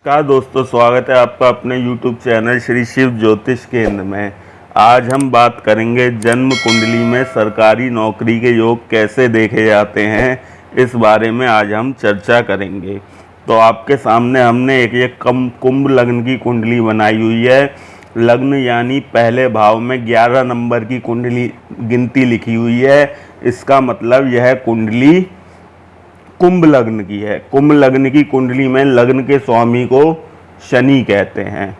नमस्कार दोस्तों, स्वागत है आपका अपने YouTube चैनल श्री शिव ज्योतिष केंद्र में। आज हम बात करेंगे जन्म कुंडली में सरकारी नौकरी के योग कैसे देखे जाते हैं, इस बारे में आज हम चर्चा करेंगे। तो आपके सामने हमने एक कुंभ लग्न की कुंडली बनाई हुई है। लग्न यानी पहले भाव में 11 नंबर की कुंडली गिनती लिखी हुई है। इसका मतलब यह कुंडली कुंभ लग्न की है। कुंभ लग्न की कुंडली में लग्न के स्वामी को शनि कहते हैं।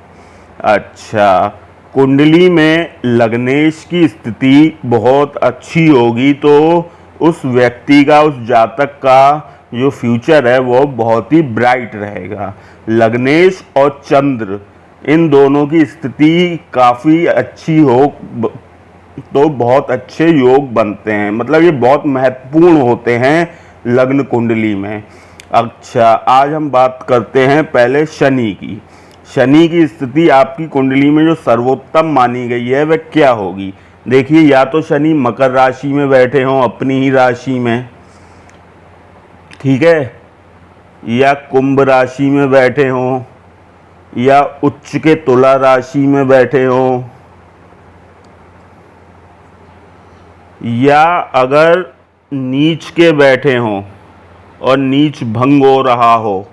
अच्छा, कुंडली में लग्नेश की स्थिति बहुत अच्छी होगी तो उस व्यक्ति का, उस जातक का जो फ्यूचर है वो बहुत ही ब्राइट रहेगा। लग्नेश और चंद्र इन दोनों की स्थिति काफ़ी अच्छी हो तो बहुत अच्छे योग बनते हैं। मतलब ये बहुत महत्वपूर्ण होते हैं लग्न कुंडली में। अच्छा, आज हम बात करते हैं पहले शनि की। शनि की स्थिति आपकी कुंडली में जो सर्वोत्तम मानी गई है वह क्या होगी? देखिए, या तो शनि मकर राशि में बैठे हों अपनी ही राशि में, ठीक है, या कुंभ राशि में बैठे हों, या उच्च के तुला राशि में बैठे हों, या अगर नीच के बैठे हों और नीच भंग हो रहा हो।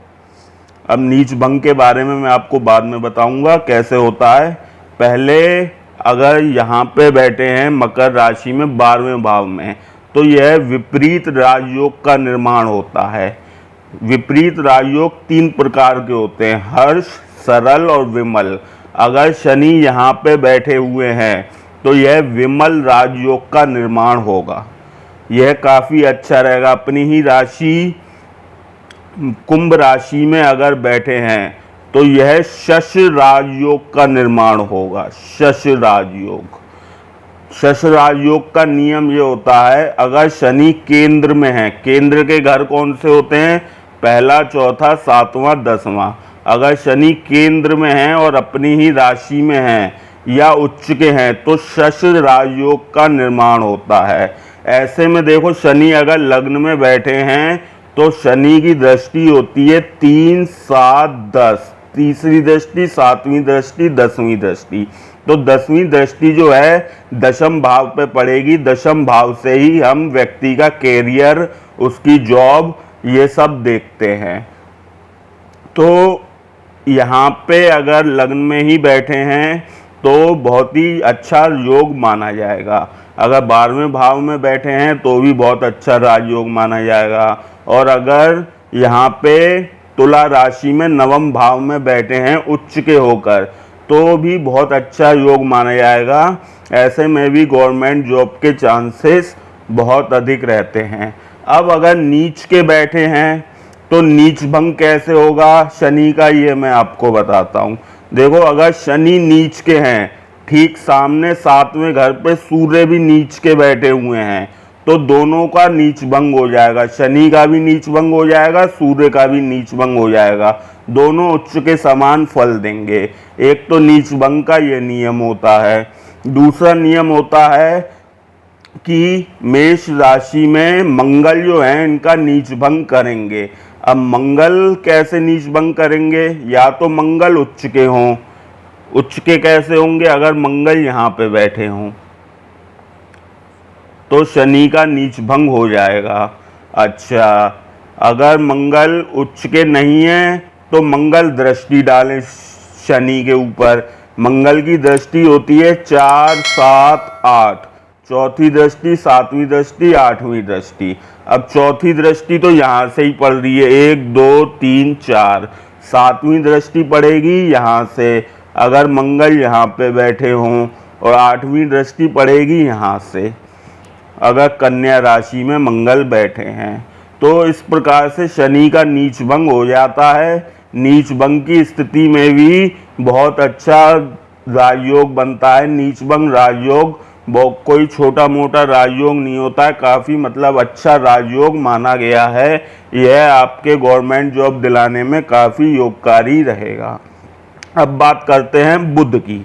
अब नीच भंग के बारे में मैं आपको बाद में बताऊंगा कैसे होता है। पहले अगर यहाँ पे बैठे हैं मकर राशि में 12वें भाव में, तो यह विपरीत राजयोग का निर्माण होता है। विपरीत राजयोग 3 प्रकार के होते हैं, हर्ष, सरल और विमल। अगर शनि यहाँ पे बैठे हुए हैं तो यह विमल राजयोग का निर्माण होगा। यह काफ़ी अच्छा रहेगा। अपनी ही राशि कुंभ राशि में अगर बैठे हैं तो यह शश राजयोग का निर्माण होगा। शश राजयोग, शश राजयोग का नियम ये होता है, अगर शनि केंद्र में है, केंद्र के घर कौन से होते हैं? पहला, चौथा, 7वां, 10वां। अगर शनि केंद्र में है और अपनी ही राशि में है या उच्च के हैं तो शश राजयोग का निर्माण होता है। ऐसे में देखो, शनि अगर लग्न में बैठे हैं तो शनि की दृष्टि होती है 3, 7, 10, तीसरी दृष्टि, 7वीं दृष्टि, 10वीं दृष्टि। तो 10वीं दृष्टि जो है दशम भाव पे पड़ेगी। दशम भाव से ही हम व्यक्ति का कैरियर, उसकी जॉब, ये सब देखते हैं। तो यहाँ पे अगर लग्न में ही बैठे हैं तो बहुत ही अच्छा योग माना जाएगा। अगर 12वें भाव में बैठे हैं तो भी बहुत अच्छा राजयोग माना जाएगा। और अगर यहाँ पे तुला राशि में 9वें भाव में बैठे हैं उच्च के होकर तो भी बहुत अच्छा योग माना जाएगा। ऐसे में भी गवर्नमेंट जॉब के चांसेस बहुत अधिक रहते हैं। अब अगर नीच के बैठे हैं तो नीच भंग कैसे होगा शनि का, ये मैं आपको बताता हूँ। देखो, अगर शनि नीच के हैं, ठीक सामने 7वें घर पे सूर्य भी नीच के बैठे हुए हैं, तो दोनों का नीच भंग हो जाएगा। शनि का भी नीच भंग हो जाएगा, सूर्य का भी नीच भंग हो जाएगा। दोनों उच्च के समान फल देंगे। एक तो नीच भंग का ये नियम होता है। दूसरा नियम होता है कि मेष राशि में मंगल जो है इनका नीच भंग करेंगे। अब मंगल कैसे नीच भंग करेंगे? या तो मंगल उच्च के हों। उच्च के कैसे होंगे? अगर मंगल यहाँ पे बैठे हों तो शनि का नीच भंग हो जाएगा। अच्छा, अगर मंगल उच्च के नहीं है तो मंगल दृष्टि डालें शनि के ऊपर। मंगल की दृष्टि होती है 4, 7, 8, चौथी दृष्टि, 7वीं दृष्टि, 8वीं दृष्टि। अब चौथी दृष्टि तो यहाँ से ही पड़ रही है, 1, 2, 3, 4। 7वीं दृष्टि पड़ेगी यहाँ से अगर मंगल यहाँ पे बैठे हों, और 8वीं दृष्टि पड़ेगी यहाँ से अगर कन्या राशि में मंगल बैठे हैं। तो इस प्रकार से शनि का नीच भंग हो जाता है। नीच भंग की स्थिति में भी बहुत अच्छा राजयोग बनता है। नीच भंग राजयोग कोई छोटा मोटा राजयोग नहीं होता है, काफ़ी मतलब अच्छा राजयोग माना गया है। यह आपके गवर्नमेंट जॉब दिलाने में काफ़ी योगकारी रहेगा। अब बात करते हैं बुध की।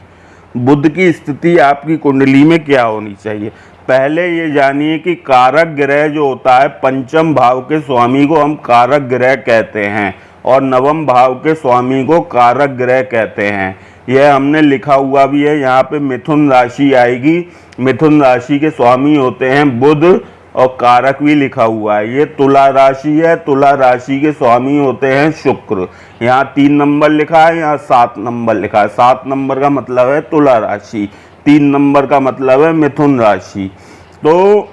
बुध की स्थिति आपकी कुंडली में क्या होनी चाहिए? पहले ये जानिए कि कारक ग्रह जो होता है, पंचम भाव के स्वामी को हम कारक ग्रह कहते हैं। और नवम भाव के स्वामी को कारक ग्रह कहते हैं। यह हमने लिखा हुआ भी है, यहाँ पे मिथुन राशि आएगी। मिथुन राशि के स्वामी होते हैं बुध और कारक भी लिखा हुआ है। ये तुला राशि है, तुला राशि के स्वामी होते हैं शुक्र। यहाँ 3 नंबर लिखा है, यहाँ 7 नंबर लिखा है। 7 नंबर का मतलब है तुला राशि, 3 नंबर का मतलब है मिथुन राशि। तो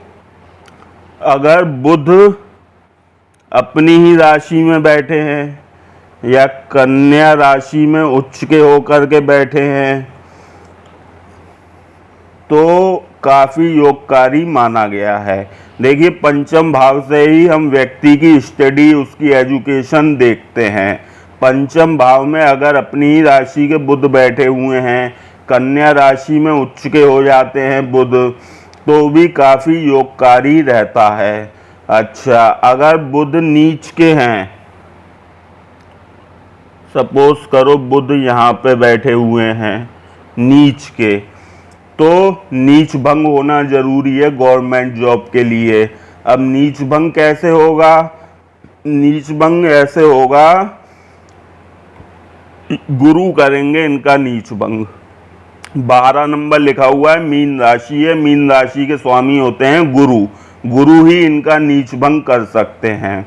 अगर बुध अपनी ही राशि में बैठे हैं या कन्या राशि में उच्च के होकर के बैठे हैं तो काफ़ी योगकारी माना गया है। देखिए, पंचम भाव से ही हम व्यक्ति की स्टडी, उसकी एजुकेशन देखते हैं। पंचम भाव में अगर अपनी ही राशि के बुध बैठे हुए हैं, कन्या राशि में उच्च के हो जाते हैं बुध, तो भी काफ़ी योगकारी रहता है। अच्छा, अगर बुध नीच के हैं, सपोज करो बुध यहाँ पे बैठे हुए हैं नीच के, तो नीच भंग होना जरूरी है गवर्नमेंट जॉब के लिए। अब नीच भंग कैसे होगा? नीच भंग ऐसे होगा, गुरु करेंगे इनका नीच भंग। 12 नंबर लिखा हुआ है, मीन राशि है, मीन राशि के स्वामी होते हैं गुरु। गुरु ही इनका नीच भंग कर सकते हैं।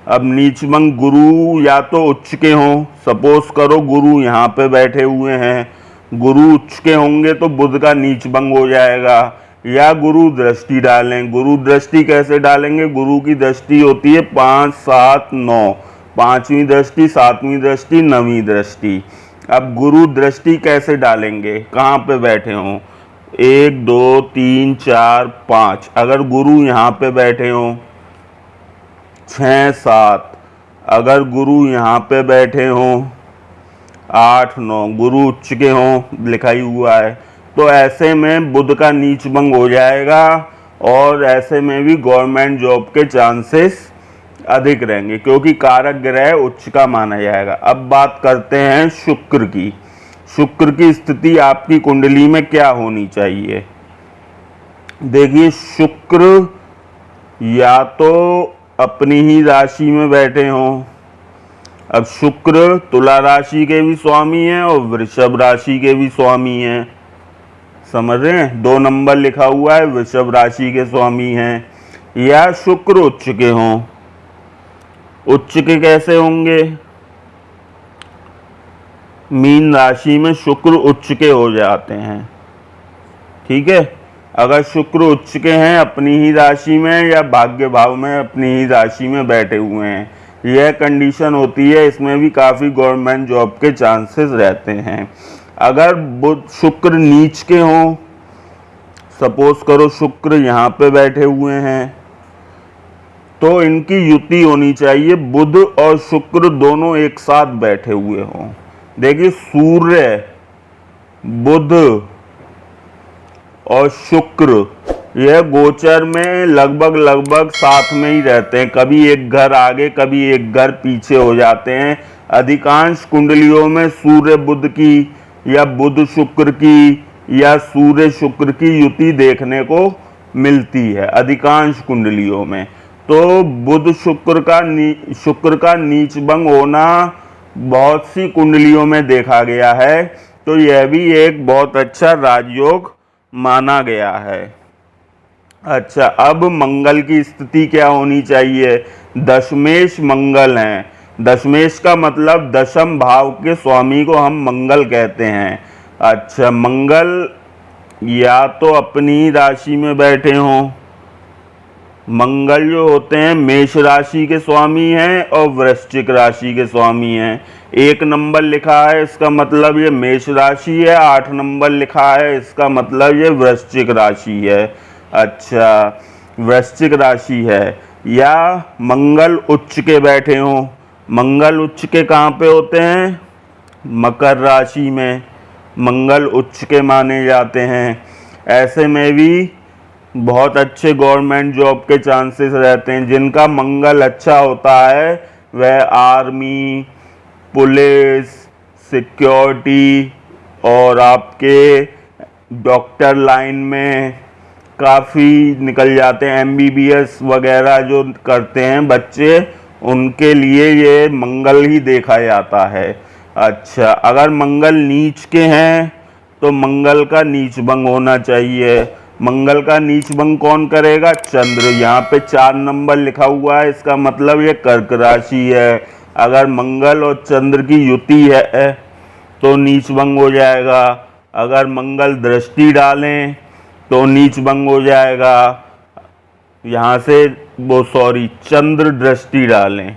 अब नीच भंग गुरु या तो उच्च के हों, सपोज करो गुरु यहाँ पे बैठे हुए हैं, गुरु उच्च के होंगे तो बुध का नीच भंग हो जाएगा। या गुरु दृष्टि डालें। गुरु दृष्टि कैसे डालेंगे? गुरु की दृष्टि होती है 5, 7, 9, 5वीं दृष्टि, 7वीं दृष्टि, 9वीं दृष्टि। अब गुरु दृष्टि कैसे डालेंगे? कहाँ पे बैठे हों? 1, 2, 3, 4, 5। अगर गुरु यहाँ पे बैठे हों 6, 7, अगर गुरु यहाँ पे बैठे हों 8, 9, गुरु उच्च के हों, लिखा ही हुआ है, तो ऐसे में बुध का नीच भंग हो जाएगा और ऐसे में भी गवर्नमेंट जॉब के चांसेस अधिक रहेंगे क्योंकि कारक ग्रह उच्च का माना जाएगा। अब बात करते हैं शुक्र की। शुक्र की स्थिति आपकी कुंडली में क्या होनी चाहिए? देखिए, शुक्र या तो अपनी ही राशि में बैठे हों। अब शुक्र तुला राशि के भी स्वामी हैं और वृषभ राशि के भी स्वामी हैं, समझ रहे हैं? 2 नंबर लिखा हुआ है, वृषभ राशि के स्वामी हैं। या शुक्र उच्च के हों। उच्च के कैसे होंगे? मीन राशि में शुक्र उच्च के हो जाते हैं, ठीक है। अगर शुक्र उच्च के हैं अपनी ही राशि में या भाग्य भाव में अपनी ही राशि में बैठे हुए हैं, यह कंडीशन होती है, इसमें भी काफ़ी गवर्नमेंट जॉब के चांसेस रहते हैं। अगर बुध शुक्र नीच के हों, सपोज करो शुक्र यहाँ पे बैठे हुए हैं, तो इनकी युति होनी चाहिए, बुध और शुक्र दोनों एक साथ बैठे हुए हों। देखिए, सूर्य, बुध और शुक्र यह गोचर में लगभग साथ में ही रहते हैं। कभी एक घर आगे, कभी एक घर पीछे हो जाते हैं। अधिकांश कुंडलियों में सूर्य बुध की या बुध शुक्र की या सूर्य शुक्र की युति देखने को मिलती है अधिकांश कुंडलियों में। तो बुध शुक्र का नीच भंग होना बहुत सी कुंडलियों में देखा गया है, तो यह भी एक बहुत अच्छा राजयोग माना गया है। अच्छा, अब मंगल की स्थिति क्या होनी चाहिए? दशमेश मंगल हैं। दशमेश का मतलब दशम भाव के स्वामी को हम मंगल कहते हैं। अच्छा, मंगल या तो अपनी राशि में बैठे हों। मंगल जो होते हैं मेष राशि के स्वामी हैं और वृश्चिक राशि के स्वामी हैं। 1 नंबर लिखा है, इसका मतलब ये मेष राशि है। 8 नंबर लिखा है, इसका मतलब ये वृश्चिक राशि है। अच्छा, वृश्चिक राशि है। या मंगल उच्च के बैठे हों। मंगल उच्च के कहाँ पे होते हैं? मकर राशि में मंगल उच्च के माने जाते हैं। ऐसे में भी बहुत अच्छे गवर्नमेंट जॉब के चांसेस रहते हैं। जिनका मंगल अच्छा होता है वह आर्मी, पुलिस, सिक्योरिटी और आपके डॉक्टर लाइन में काफ़ी निकल जाते हैं। MBBS वगैरह जो करते हैं बच्चे, उनके लिए ये मंगल ही देखा जाता है। अच्छा, अगर मंगल नीच के हैं तो मंगल का नीच भंग होना चाहिए। मंगल का नीच भंग कौन करेगा? चंद्र। यहाँ पे 4 नंबर लिखा हुआ है, इसका मतलब ये कर्क राशि है। अगर मंगल और चंद्र की युति है तो नीच भंग हो जाएगा। अगर मंगल दृष्टि डालें तो नीच भंग हो जाएगा। यहाँ से चंद्र दृष्टि डालें,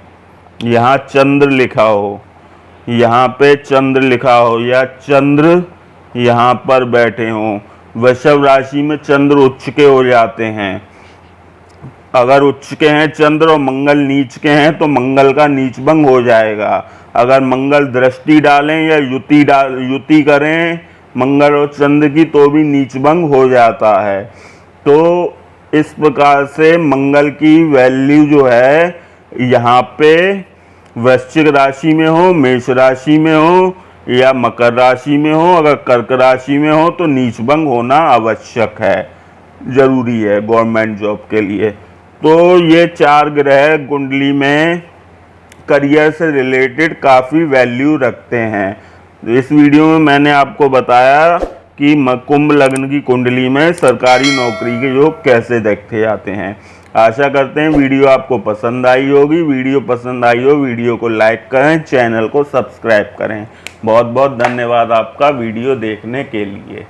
यहाँ चंद्र लिखा हो, यहाँ पे चंद्र लिखा हो, या चंद्र यहाँ पर बैठे हों। वृषभ राशि में चंद्र उच्च के हो जाते हैं। अगर उच्च के हैं चंद्र और मंगल नीच के हैं तो मंगल का नीच भंग हो जाएगा। अगर मंगल दृष्टि डालें या युति करें मंगल और चंद्र की तो भी नीच भंग हो जाता है। तो इस प्रकार से मंगल की वैल्यू जो है यहाँ पे वृश्चिक राशि में हो, मेष राशि में हो या मकर राशि में हो, अगर कर्क राशि में हो तो नीच भंग होना आवश्यक है, जरूरी है गवर्नमेंट जॉब के लिए। तो ये 4 ग्रह कुंडली में करियर से रिलेटेड काफ़ी वैल्यू रखते हैं। इस वीडियो में मैंने आपको बताया कि कुंभ लग्न की कुंडली में सरकारी नौकरी के योग कैसे देखे जाते हैं। आशा करते हैं वीडियो आपको पसंद आई होगी। वीडियो पसंद आई हो वीडियो को लाइक करें, चैनल को सब्सक्राइब करें। बहुत बहुत धन्यवाद आपका वीडियो देखने के लिए।